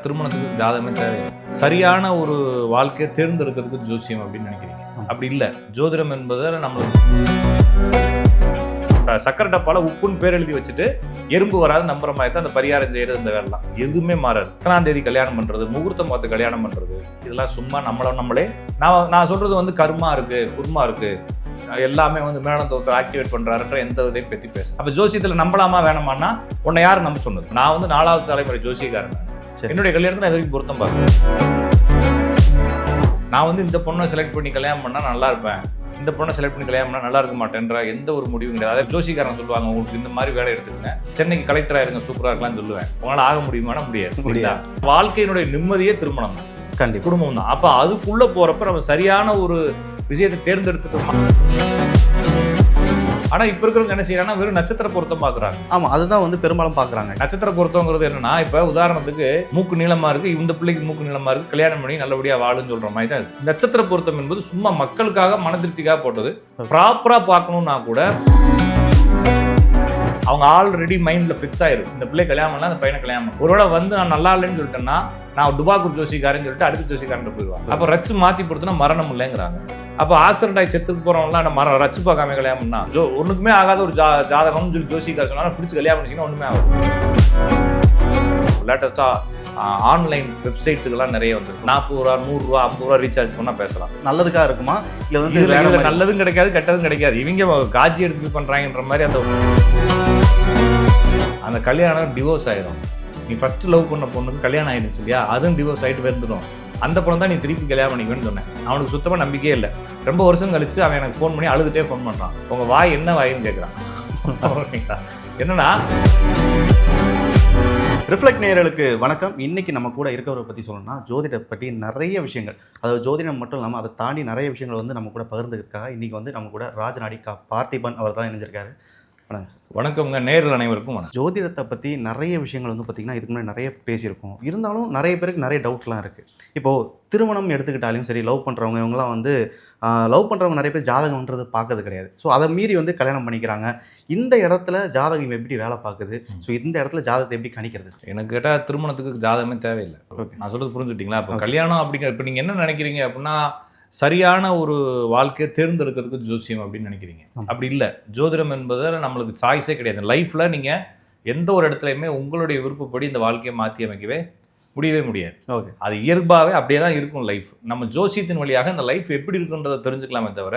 திருமணத்துக்கு ஜாதகமே தேவையில்லை. சரியான ஒரு வாழ்க்கையை தேர்ந்தெடுக்கிறதுக்கு ஜோசியம் அப்படின்னு நினைக்கிறீங்க. அப்படி இல்லை. ஜோதிடம் என்பதை நம்மளுக்கு சக்கரை டப்பால உப்புன்னு பேர் எழுதி வச்சுட்டு எறும்பு வராது நம்புற மாதிரி தான் அந்த பரிகாரம் செய்யறது. இந்த வேலைலாம் எதுவுமே மாறாது. எத்தனாம் தேதி கல்யாணம் பண்றது, முகூர்த்தம் பார்த்து கல்யாணம் பண்றது, இதெல்லாம் சும்மா நம்மளே நான் சொல்றது வந்து கர்மா இருக்கு, குர்மா இருக்கு, எல்லாமே வந்து மேலத்தோத்தை ஆக்டிவேட் பண்றாருன்ற எந்த இதையும் பற்றி பேச. அப்ப ஜோசியத்துல நம்பலாமா வேணாமான்னா உன்னை யாரும் நம்ப சொன்னது? நான் வந்து 4வது தலைமுறை ஜோசியக்காரன். என்னுடைய கல்யாணத்துல இது வரைக்கும் பொருத்தம் பார்க்கணும். நான் வந்து இந்த பொண்ணை செலக்ட் பண்ணி கல்யாணம் பண்ணா நல்லா இருப்பேன், இந்த பொண்ணை செலக்ட் பண்ணி கல்யாணம் பண்ணா நல்லா இருக்க மாட்டேன்ற எந்த ஒரு முடிவும் கிடையாது. அதாவது ஜோசிக்காரன் சொல்லுவாங்க, உங்களுக்கு இந்த மாதிரி வேலை எடுத்துக்கங்க, சென்னைக்கு கலெக்டரா இருங்க, சூப்பரா இருக்கலாம்னு சொல்லுவேன். உங்களால் ஆக முடியுமானா முடியாது. வாழ்க்கையினுடைய நிம்மதியே திருமணம் தான், கண்டிப்பா குடும்பம் தான். அப்ப அதுக்குள்ள போறப்ப நம்ம சரியான ஒரு விஷயத்தை தேர்ந்தெடுத்துட்டோமா? ஆனா இப்ப இருக்கிறவங்க என்ன செய்யறாங்கன்னா வெறும் நட்சத்திர பொருத்தம் பாக்குறாங்க. ஆமா, அதுதான் வந்து பெரும்பாலும் பாக்குறாங்க. நட்சத்திர பொருத்தம்ங்கிறது என்னன்னா, இப்ப உதாரணத்துக்கு மூக்கு நீளமா இருக்கு, இந்த பிள்ளைக்கு மூக்கு நீளமா இருக்கு, கல்யாணம் பண்ணி நல்லபடியா வாழுன்னு சொல்ற மாதிரி தான் இது. நட்சத்திர பொருத்தம் என்பது சும்மா மக்களுக்காக மன திருப்திக்காக போட்டது. ப்ராப்பரா பார்க்கணும்னா கூட அவங்க ஆல்ரெடி மைண்ட்ல ஃபிக்ஸ் ஆயிருக்கு, இந்த பிள்ளை கல்யாணம் பண்ணலாம், அந்த பையனை கல்யாணம் பண்ணலாம். ஒருவேளை வந்து நான் நல்லா இல்லைன்னு சொல்லிட்டேன்னா நான் டுபாக்கூர் ஜோசிக்காரன்னு சொல்லிட்டு அடுத்த ஜோசிக்காரன் போயிடுவாங்க. அப்ப ரச்சு மாத்தி கொடுத்தனா மரணம் இல்லைங்கிறாங்க. அப்ப ஆக்சிடென்ட் ஆகி செத்துக்கு போறவங்களாம் ரச்சு பார்க்காம கல்யாணம் பண்ணா ஒண்ணுக்குமே ஆகாத ஒரு ஜாதகம்னு சொல்லி ஜோசிக்கார சொன்னா பிடிச்சி கல்யாணம் பண்ணிச்சிங்கன்னா ஒண்ணுமே ஆகாது. லேட்டஸ்டா ஆன்லைன் வெப்சைட்ஸுக்கெல்லாம் நிறைய வந்துருச்சு. 40 ரூபா 100 ரூபா 50 ரூபா ரீசார்ஜ் பண்ணா பேசலாம். நல்லதுக்காக இருக்குமா இல்ல வந்து நல்லதும் கிடைக்காது, கெட்டதும் கிடைக்காது. இவங்க காட்சி எடுத்து பண்றாங்கன்ற மாதிரி அந்த கல்யாணம் டிவோர்ஸ் ஆயிடும். நீ ஃபர்ஸ்ட் லவ் பண்ண பொண்ணுக்கு கல்யாணம் ஆயிடுச்சு இல்லையா, அதுவும் டிவோர்ஸ் ஆகிட்டு வந்துடும். அந்த பொண்ணு தான் நீ திருப்பி கல்யாணம் பண்ணிக்குவேன்னு சொன்னேன். அவனுக்கு சுத்தமாக நம்பிக்கையே இல்லை. ரொம்ப வருஷம் கழிச்சு அவன் எனக்கு ஃபோன் பண்ணி அழுதுகிட்டே ஃபோன் பண்ணுறான். உங்கள் வாய் என்ன வாயின்னு கேட்குறான். என்னன்னா, ரிஃப்ளெக்ட் நேயர்களுக்கு வணக்கம். இன்னைக்கு நம்ம கூட இருக்கிறவரை பற்றி சொல்லணும்னா ஜோதிடத்தை பற்றி நிறைய விஷயங்கள், அதாவது ஜோதிடம் மட்டும் இல்லாமல் அதை தாண்டி நிறைய விஷயங்கள் வந்து நம்ம கூட பகிர்ந்துருக்காங்க. இன்னைக்கு வந்து நம்ம கூட ராஜநாடி பார்த்திபன் அவர் தான் இணைஞ்சிருக்காரு. வணக்கம் சார். வணக்கம்ங்க. நேரில் அனைவருக்கும் வணக்கம். ஜோதிடத்தை பற்றி நிறைய விஷயங்கள் வந்து பார்த்திங்கன்னா இதுக்கு முன்னாடி நிறைய பேசியிருக்கோம். இருந்தாலும் நிறைய பேருக்கு நிறைய டவுட்லாம் இருக்குது. இப்போது திருமணம் எடுத்துக்கிட்டாலும் சரி, லவ் பண்ணுறவங்க இவங்களாம் வந்து லவ் பண்ணுறவங்க நிறைய பேர் ஜாதகம்ன்றது பார்க்கறது கிடையாது. ஸோ அதை மீறி வந்து கல்யாணம் பண்ணிக்கிறாங்க. இந்த இடத்துல ஜாதகம் எப்படி வேலை பார்க்குது? ஸோ இந்த இடத்துல ஜாதகத்தை எப்படி கணிக்கிறது? எனக்கு கேட்டால் திருமணத்துக்கு ஜாதகமே தேவையில்லை. ஓகே, நான் சொல்கிறது புரிஞ்சுட்டிங்களா? இப்போ கல்யாணம் அப்படிங்கிற இப்போ நீங்கள் என்ன நினைக்கிறீங்க அப்படின்னா, சரியான ஒரு வாழ்க்கையை தேர்ந்தெடுக்கிறதுக்கு ஜோசியம் அப்படின்னு நினைக்கிறீங்க. அப்படி இல்லை. ஜோதிடம் என்பதை நம்மளுக்கு சாய்ஸே கிடையாது. லைஃப்பில் நீங்கள் எந்த ஒரு இடத்துலையுமே உங்களுடைய விருப்பப்படி இந்த வாழ்க்கையை மாற்றி அமைக்கவே முடியவே முடியாது. ஓகே, அது இயல்பாகவே அப்படியே தான் இருக்கும் லைஃப். நம்ம ஜோசியத்தின் வழியாக இந்த லைஃப் எப்படி இருக்குன்றதை தெரிஞ்சுக்கலாமே தவிர,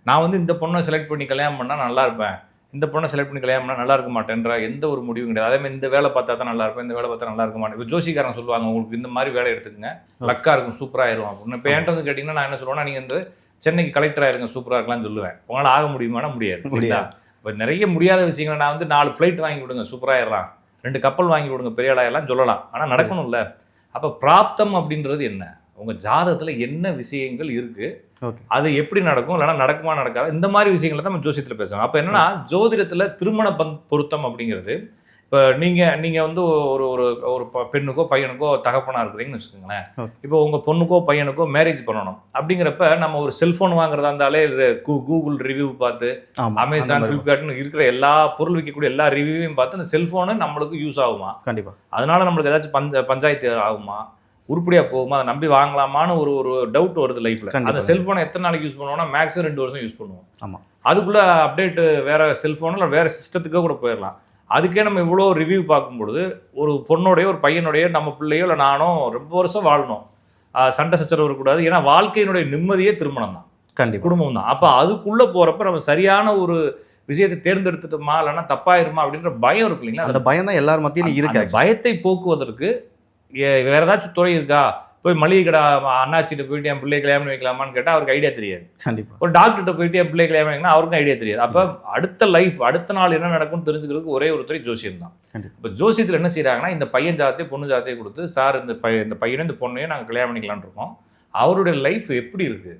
நான் வந்து இந்த பொண்ணை செலக்ட் பண்ணி கல்யாணம் பண்ணால் நல்லா இருப்பேன், இந்த பொண்ணை செலக்ட் பண்ணி கல்யாணம் பண்ணால் நல்லா இருக்க மாட்டேன்ற எந்த ஒரு முடிவும் கிடையாது. அதே மாதிரி இந்த வேலை பார்த்தா தான் நல்லா இருப்பேன், இந்த வேலை பார்த்தா நல்லா இருக்க மாட்டேன். இப்போ ஜோசிக்காரன் சொல்லுவாங்க, உங்களுக்கு இந்த மாதிரி வேலை எடுத்துக்கங்க, லக்கா இருக்கும், சூப்பராக ஆயிரும் அப்படின்னு. இப்போ என்கிட்ட வந்து கேட்டிங்கன்னா நான் என்ன சொல்லுவேன்னா, நீங்கள் வந்து சென்னைக்கு கலெக்டராக இருங்க, சூப்பராக இருக்கலாம்னு சொல்லுவேன். உங்களால் ஆக முடியுமானா முடியாது. இப்போ நிறைய முடியாத விஷயங்களை நான் வந்து 4 ஃப்ளைட் வாங்கி விடுங்க, சூப்பராகிடலாம், 2 கப்பல் வாங்கி விடுங்க, பெரிய ஆளாயிரலாம் சொல்லலாம். ஆனால் நடக்கணும்ல. அப்போ பிராப்தம் அப்படின்றது என்ன? உங்கள் ஜாதகத்தில் என்ன விஷயங்கள் இருக்குது, அது எப்படி நடக்கும், இல்லைனா நடக்குமா நடக்காது, இந்த மாதிரி விஷயங்களை தான் நம்ம ஜோசியத்தில் பேசுவோம். அப்போ என்னன்னா, ஜோதிடத்தில் திருமண பொருத்தம் அப்படிங்கிறது, இப்போ நீங்கள் வந்து ஒரு பெண்ணுக்கோ பையனுக்கோ தகப்பனாக இருக்கிறீங்கன்னு வச்சுக்கோங்களேன். இப்போ உங்கள் பொண்ணுக்கோ பையனுக்கோ மேரேஜ் பண்ணணும் அப்படிங்கிறப்ப நம்ம ஒரு செல்ஃபோன் வாங்குறதா இருந்தாலே கூகுள் ரிவ்யூ பார்த்து, அமேசான், ஃப்ளிப்கார்ட்னு இருக்கிற எல்லா பொருள் விற்கக்கூடிய எல்லா ரிவ்யூவையும் பார்த்து அந்த செல்ஃபோனு நம்மளுக்கு யூஸ் ஆகுமா, கண்டிப்பாக அதனால நம்மளுக்கு ஏதாச்சும் பஞ்சாயத்து ஆகுமா, உருப்படியாக போகுமா, அதை நம்பி வாங்கலாமான்னு ஒரு டவுட் வருது லைஃப்பில். அந்த செல்ஃபோனை எத்தனை நாளைக்கு யூஸ் பண்ணுவோம்னா மேக்ஸிமம் 2 வருஷம் யூஸ் பண்ணுவோம். ஆமாம், அதுக்குள்ளே அப்டேட்டு வேறு செல்ஃபோனில் இல்லை வேறு சிஸ்டத்துக்கே கூட போயிடலாம். அதுக்கே நம்ம இவ்வளோ ரிவ்யூ பார்க்கும்பொழுது ஒரு பொண்ணோடையோ ஒரு பையனுடைய நம்ம பிள்ளையோ இல்லை நானோ ரொம்ப வருஷம் வாழணும், சண்டை சச்சரவு இருக்கக்கூடாது. ஏன்னா வாழ்க்கையினுடைய நிம்மதியே திருமணம் தான், கண்டிப்பாக குடும்பம் தான். அப்போ அதுக்குள்ளே போகிறப்ப நம்ம சரியான ஒரு விஷயத்தை தேர்ந்தெடுத்துட்டோமா இல்லைன்னா தப்பாயிருமா அப்படின்ற பயம் இருக்கு இல்லைங்களா? அந்த பயம் தான் எல்லார் மத்தியிலும் இருக்கு. பயத்தை போக்குவதற்கு வேற ஏதாச்சும் துறை இருக்கா? போய் மளிகை கடை அண்ணாச்சிட்ட போயிட்டு என் பிள்ளை கல்யாணம் வைக்கலாமான்னு கேட்டால் அவருக்கு ஐடியா தெரியாது. கண்டிப்பாக ஒரு டாக்டர்கிட்ட போயிட்டு என் பிள்ளை கல்யாணம் வைக்கணும் அவருக்கும் ஐடியா தெரியாது. அப்போ அடுத்த லைஃப் அடுத்த நாள் என்ன நடக்கும்னு தெரிஞ்சுக்கிறதுக்கு ஒரே ஒரு துறை ஜோசியம் தான். இப்போ ஜோசியத்தில் என்ன செய்யறாங்கன்னா, இந்த பையன் ஜாதத்தையும் பொண்ணு ஜாதத்தையும் கொடுத்து, சார் இந்த பையனும் இந்த பொண்ணையும் நாங்கள் கல்யாணம் பண்ணிக்கலான் இருக்கோம், அவருடைய லைஃப் எப்படி இருக்கு,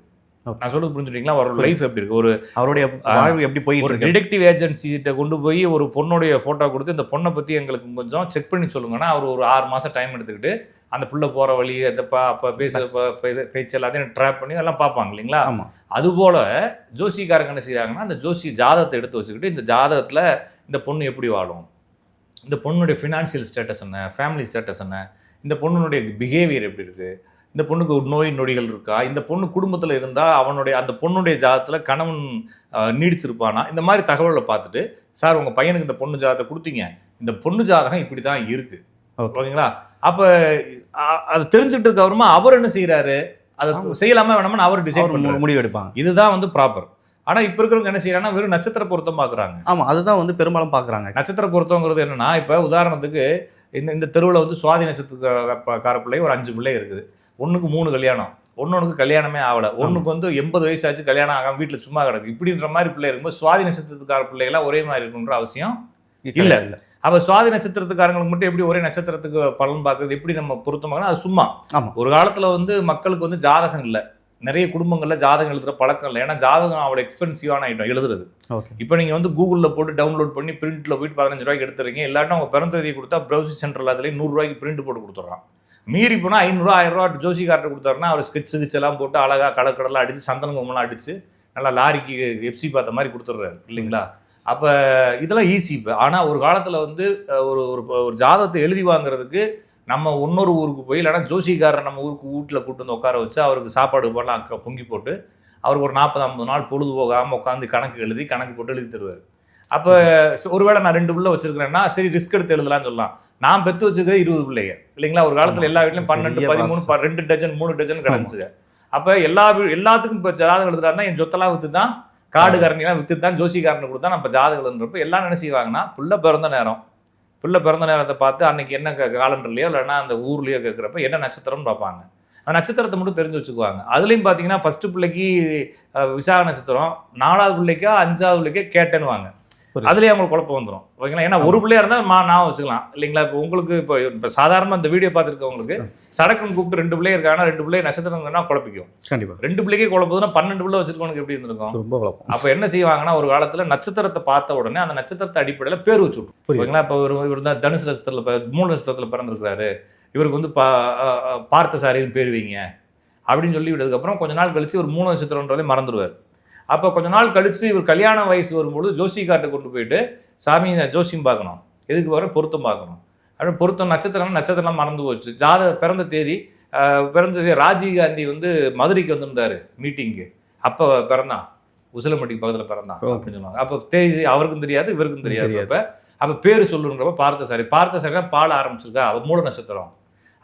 நான் சொல்றது புரிஞ்சுட்டீங்களா? அவரோட லைஃப் எப்படி இருக்கு, ஒரு அவருடைய வாழ்வு எப்படி போய், ஒரு டிடெக்டிவ் ஏஜென்சிகிட்ட கொண்டு போய் ஒரு பொண்ணுடைய ஃபோட்டோ கொடுத்து இந்த பொண்ணை பற்றி எங்களுக்கு கொஞ்சம் செக் பண்ணி சொல்லுங்கன்னா, அவர் ஒரு 6 மாதம் டைம் எடுத்துக்கிட்டு அந்த புள்ள போகிற வழி அப்போ பேச்சு எல்லாத்தையும் ட்ராப் பண்ணி எல்லாம் பார்ப்பாங்க இல்லைங்களா? ஆமாம். அதுபோல் ஜோசிக்காரங்க என்ன செய்கிறாங்கன்னா, அந்த ஜோசி ஜாதகத்தை எடுத்து வச்சுக்கிட்டு இந்த ஜாதகத்தில் இந்த பொண்ணு எப்படி வாழும், இந்த பொண்ணுடைய ஃபினான்ஷியல் ஸ்டேட்டஸ் என்ன, ஃபேமிலி ஸ்டேட்டஸ் என்ன, இந்த பொண்ணுடைய பிஹேவியர் எப்படி இருக்குது, இந்த பொண்ணுக்கு நோய் நொடிகள் இருக்கா, இந்த பொண்ணு குடும்பத்தில் இருந்தால் அவனுடைய அந்த பொண்ணுடைய ஜாதகத்தில் கணவன் நீடிச்சிருப்பானா, இந்த மாதிரி தகவலை பார்த்துட்டு சார் உங்கள் பையனுக்கு இந்த பொண்ணு ஜாதகத்தை கொடுத்தீங்க, இந்த பொண்ணு ஜாதகம் இப்படி தான் இருக்குது ஓகேங்களா. அப்போ அதை தெரிஞ்சுக்கிட்டதுக்கு அப்புறமா அவர் என்ன செய்கிறாரு, அதை செய்யலாமா வேணாமா அவர் டிசைட் பண்ணி முடிவு எடுப்பாங்க. இதுதான் வந்து ப்ராப்பர். ஆனால் இப்போ இருக்கிறவங்க என்ன செய்யறாங்கன்னா வெறும் நட்சத்திர பொருத்தம் பார்க்குறாங்க. ஆமாம், அதுதான் வந்து பெரும்பாலும் பார்க்குறாங்க. நட்சத்திர பொருத்தங்கிறது என்னன்னா, இப்போ உதாரணத்துக்கு இந்த தெருவில் வந்து சுவாதி நட்சத்திரக்கார பிள்ளை ஒரு 5 பிள்ளை இருக்குது. ஒன்றுக்கு 3 கல்யாணம், ஒன்னொன்றுக்கு கல்யாணமே ஆகலை, ஒன்றுக்கு வந்து 80 வயசாச்சு கல்யாணம் ஆகாமல் வீட்டில் சும்மா கிடக்கு. இப்படின்ற மாதிரி பிள்ளை இருக்கும்போது சுவாதி நட்சத்திரத்துக்கார பிள்ளைகளாம் ஒரே மாதிரி இருக்குன்ற அவசியம் இல்லை. அப்போ சுவாதி நட்சத்திரத்துக்காரங்களுக்கு மட்டும் எப்படி ஒரே நட்சத்திரத்துக்கு பலன் பார்க்குறது, எப்படி நம்ம பொருத்தம் பார்க்கணும், அது சும்மா. ஒரு காலத்தில் வந்து மக்களுக்கு வந்து ஜாதகம் இல்லை, நிறைய குடும்பங்களில் ஜாதகம் எழுதுகிற பழக்கம் இல்லை. ஏன்னா ஜாதகம் அவ்வளோ எக்ஸ்பென்சிவான ஐட்டம் எழுதுறது. இப்போ நீங்கள் வந்து கூகுளில் போட்டு டவுன்லோட் பண்ணி பிரிண்ட்டில் போயிட்டு 15 ரூபாய்க்கு எடுத்துறீங்க. இல்லாட்டும் அவங்க பிறந்த தேதியை கொடுத்தா ப்ரௌசிங் சென்டரில் அதுலேயே 100 ரூபாய்க்கு பிரிண்ட் போட்டு கொடுத்துட்றான். மீறி போனால் 500 1000 ரூபா ஜோசிக்கார்ட்ட கொடுத்தாருன்னா அவர் ஸ்கெட்செல்லாம் போட்டு அழகாக கடற்கடலாம் அடித்து சந்தனங்கம்லாம் அடித்து நல்லா லாரிக்கு எஃப்சி பார்த்த மாதிரி கொடுத்துட்றாரு இல்லைங்களா. அப்போ இதெல்லாம் ஈஸி. இப்போ ஆனால் ஒரு காலத்தில் வந்து ஒரு ஜாதகத்தை எழுதி வாங்குறதுக்கு நம்ம இன்னொரு ஊருக்கு போய் இல்லைனா ஜோசிக்காரர் நம்ம வீட்டில் கூட்டு வந்து உட்கார வச்சு அவருக்கு சாப்பாடு போடலாம் பொங்கி போட்டு அவருக்கு ஒரு 40-50 நாள் பொழுது போகாமல் உட்காந்து கணக்கு எழுதி கணக்கு போட்டு எழுதி தருவார். அப்போ ஒருவேளை நான் 2 பிள்ளை வச்சுருக்கிறேன்னா சரி ரிஸ்க் எடுத்து எழுதலாம்னு சொல்லலாம். நான் பெற்று வச்சுக்கிறது 20 பிள்ளைங்க இல்லைங்களா. ஒரு காலத்தில் எல்லா வீட்லையும் 12 13 2 டஜன் 3 டஜன் கிடந்துச்சுங்க. அப்போ எல்லாத்துக்கும் இப்போ ஜாதகம் எழுதுறாருன்னா என் சொத்தெல்லாம் விற்று தான், காடு கரணிலாம் விற்று தான் ஜோசிக்காரனை கொடுத்தா நம்ம ஜாதகம் எழுதுறப்போ எல்லாம் என்ன செய்வாங்கன்னா பிள்ளை பிறந்த நேரத்தை பார்த்து அன்னைக்கு என்ன காலண்டர்லையோ இல்லைன்னா அந்த ஊர்லேயோ கேட்குறப்ப என்ன நட்சத்திரம்னு பார்ப்பாங்க. அந்த நட்சத்திரத்தை மட்டும் தெரிஞ்சு வச்சுக்குவாங்க. அதுலேயும் பார்த்தீங்கன்னா ஃபர்ஸ்ட் பிள்ளைக்கு விசாக நட்சத்திரம், 4வது பிள்ளைக்கோ 5வது பிள்ளைக்கோ கேட்டேன்னுவாங்க. அதுலேயே அவங்களுக்கு குழப்பம் வந்துடும் ஓகேங்களா. ஏன்னா ஒரு பிள்ளையா இருந்தால் நான் வச்சுக்கலாம் இல்லைங்களா. இப்போ உங்களுக்கு இப்போ சாதாரணமாக இந்த வீடியோ பார்த்துருக்கவங்களுக்கு சடக்குன்னு கூப்பிட்டு 2 பிள்ளை இருக்காங்கன்னா 2 பிள்ளை நட்சத்திரங்கன்னா குழப்பிக்கும். கண்டிப்பாக 2 பிள்ளைக்கே குழப்பதுன்னா 12 பிள்ளை வச்சிருக்கவனுக்கு எப்படி இருந்திருக்கும், ரொம்ப குழப்பம். அப்போ என்ன செய்வாங்கன்னா ஒரு காலத்தில் நட்சத்திரத்தை பார்த்த உடனே அந்த நட்சத்திரத்தை அடிப்படையில் பேர் வச்சு விட்டுரும் ஓகேங்களா. இப்போ இவர் தான் தனுசு நட்சத்திரத்தில் 3 நட்சத்திரத்தில் பிறந்திருக்கிறாரு, இவருக்கு வந்து பார்த்தசாரின்னு பேர் வைங்க அப்படின்னு சொல்லி விட்டதுக்கப்புறம் கொஞ்ச நாள் கழிச்சு ஒரு 3 நட்சத்திரன்றதே மறந்துடுவார். அப்போ கொஞ்ச நாள் கழித்து இவர் கல்யாண வயசு வரும்பொழுது ஜோசிக்கார்ட்ட கொண்டு போயிட்டு சாமி ஜோசியம் பார்க்கணும், எதுக்கு வர பொருத்தம் பார்க்கணும் அப்படின்னு பொருத்தம் நட்சத்திரம்லாம் மறந்து போச்சு. பிறந்த தேதி ராஜீவ் காந்தி வந்து மதுரைக்கு வந்திருந்தார் மீட்டிங்கு, அப்போ பிறந்தான் உசிலம்பட்டிக்கு பக்கத்தில் பிறந்தான் அப்படின்னு சொல்லுவாங்க. அப்போ தேதி அவருக்கும் தெரியாது இவருக்கும் தெரியாது. அப்போ பேர் சொல்லுன்றப்ப பார்த்தசாரி பாட ஆரம்பிச்சிருக்கா, அவள் மூல நட்சத்திரம்.